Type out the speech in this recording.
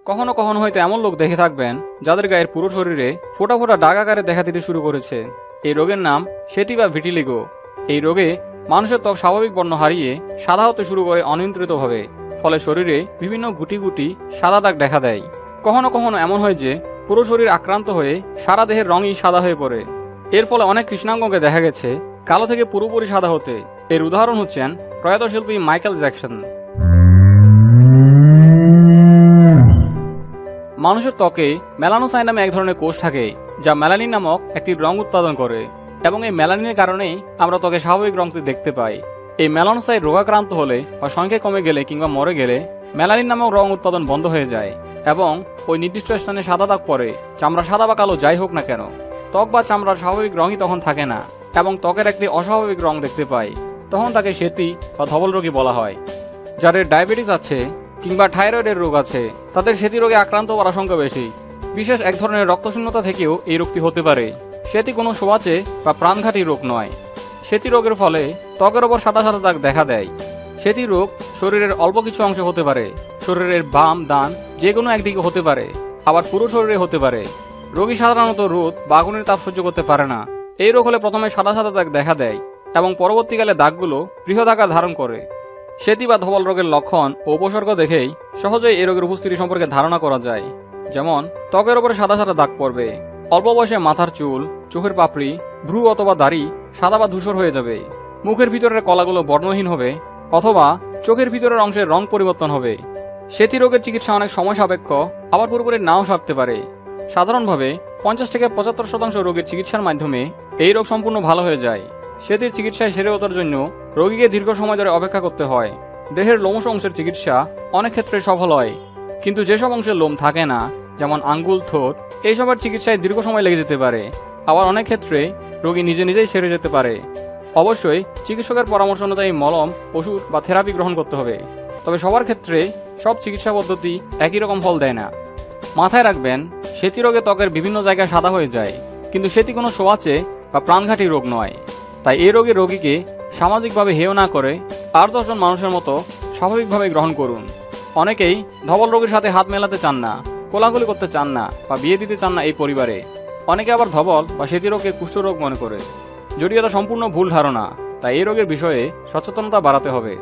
কখনো কখনো হয়তো এমন লোক দেখে থাকবেন যাদের গায়ের পুরো শরীরে ফোঁটা ফোঁটা দাগ আকারে দেখা দিতে শুরু করেছে। এই রোগের নাম সেতি বা ভিটিলিগো। এই রোগে মানুষের ত্বক স্বাভাবিক বর্ণ হারিয়ে সাদা হতে শুরু করে অনিয়ন্ত্রিতভাবে, ফলে শরীরে বিভিন্ন গুটি গুটি সাদা দাগ দেখা দেয়। কখনো কখনো এমন হয় যে পুরো শরীর আক্রান্ত হয়ে সারা দেহের রঙই সাদা হয়ে পড়ে। এর ফলে অনেক কৃষ্ণাঙ্গকে দেখা গেছে কালো থেকে পুরোপুরি সাদা হতে। এর উদাহরণ হচ্ছেন প্রয়াত শিল্পী মাইকেল জ্যাকসন। মানুষের ত্বকে মেলানোসাইট নামে এক ধরনের কোষ থাকে যা মেলানিন নামক একটি রং উৎপাদন করে, এবং এই মেলানিনের কারণেই আমরা ত্বকে স্বাভাবিক রংটি দেখতে পাই। এই মেলানোসাইট রোগাক্রান্ত হলে বা সংখ্যা কমে গেলে কিংবা মরে গেলে মেলানিন নামক রং উৎপাদন বন্ধ হয়ে যায় এবং ওই নির্দিষ্ট স্থানে সাদা দাগ পড়ে। চামড়া সাদা বা কালো যাই হোক না কেন, ত্বক বা চামড়ার স্বাভাবিক রঙই তখন থাকে না এবং ত্বকের একটি অস্বাভাবিক রং দেখতে পাই। তখন তাকে সেতি বা ধবল রোগী বলা হয়। যাদের ডায়াবেটিস আছে কিংবা থাইরয়েডের রোগ আছে তাদের সেতি রোগে আক্রান্ত হওয়ার আশঙ্কা বেশি। বিশেষ এক ধরনের রক্তশূন্যতা থেকেও এই রোগটি হতে পারে। সেতি কোনো সোয়াচে বা প্রাণঘাতী রোগ নয়। সেতি রোগের ফলে ত্বকের ওপর সাদা সাদা দাগ দেখা দেয়। সেতি রোগ শরীরের অল্প কিছু অংশে হতে পারে, শরীরের বাম ডান যে কোনো একদিকে হতে পারে, আবার পুরো শরীরে হতে পারে। রোগী সাধারণত রোদ বা আগুনের তাপ সহ্য করতে পারে না। এই রোগ হলে প্রথমে সাদা সাদা দাগ দেখা দেয় এবং পরবর্তীকালে দাগগুলো বৃহৎ আকার ধারণ করে। সেতি বা ধবল রোগের লক্ষণ ও উপসর্গ দেখেই সহজেই এই রোগের উপস্থিতি সম্পর্কে ধারণা করা যায়। যেমন ত্বকের ওপরে সাদা সাদা দাগ পড়বে, অল্প বয়সে মাথার চুল, চোখের পাপড়ি, ভ্রু অথবা দাড়ি সাদা বা ধূসর হয়ে যাবে, মুখের ভিতরের কলাগুলো বর্ণহীন হবে অথবা চোখের ভিতরের অংশের রং পরিবর্তন হবে। সেতি রোগের চিকিৎসা অনেক সময় সাপেক্ষ, আবার পুরোপুরি নাও সারতে পারে। সাধারণভাবে 50 থেকে 75% রোগীর চিকিৎসার মাধ্যমে এই রোগ সম্পূর্ণ ভালো হয়ে যায়। সেতির চিকিৎসায় সেরে ওঠার জন্য রোগীকে দীর্ঘ সময় ধরে অপেক্ষা করতে হয়। দেহের লোমশ অংশের চিকিৎসা অনেক ক্ষেত্রে সফল হয়, কিন্তু যেসব অংশের লোম থাকে না, যেমন আঙ্গুল, ঠোঁট, এইসবের চিকিৎসায় দীর্ঘ সময় লেগে যেতে পারে। আবার অনেক ক্ষেত্রে রোগী নিজে নিজেই সেরে যেতে পারে। অবশ্যই চিকিৎসকের পরামর্শ অনুযায়ী মলম, ওষুধ বা থেরাপি গ্রহণ করতে হবে। তবে সবার ক্ষেত্রে সব চিকিৎসা পদ্ধতি একই রকম ফল দেয় না। মাথায় রাখবেন, সেতি রোগে ত্বকের বিভিন্ন জায়গায় সাদা হয়ে যায়, কিন্তু সেতি কোনো সোয়াচে বা প্রাণঘাতী রোগ নয়। তাই এই রোগের রোগীকে সামাজিকভাবে হেয় না করে 8-10 জন মানুষের মতো স্বাভাবিকভাবে গ্রহণ করুন। অনেকেই ধবল রোগীর সাথে হাত মেলাতে চান না, কোলাকুলি করতে চান না বা বিয়ে দিতে চান না এই পরিবারে। অনেকে আবার ধবল বা সেতি রোগকে কুষ্ঠরোগ মনে করে, যদিও এটা সম্পূর্ণ ভুল ধারণা। তাই এই রোগের বিষয়ে সচেতনতা বাড়াতে হবে।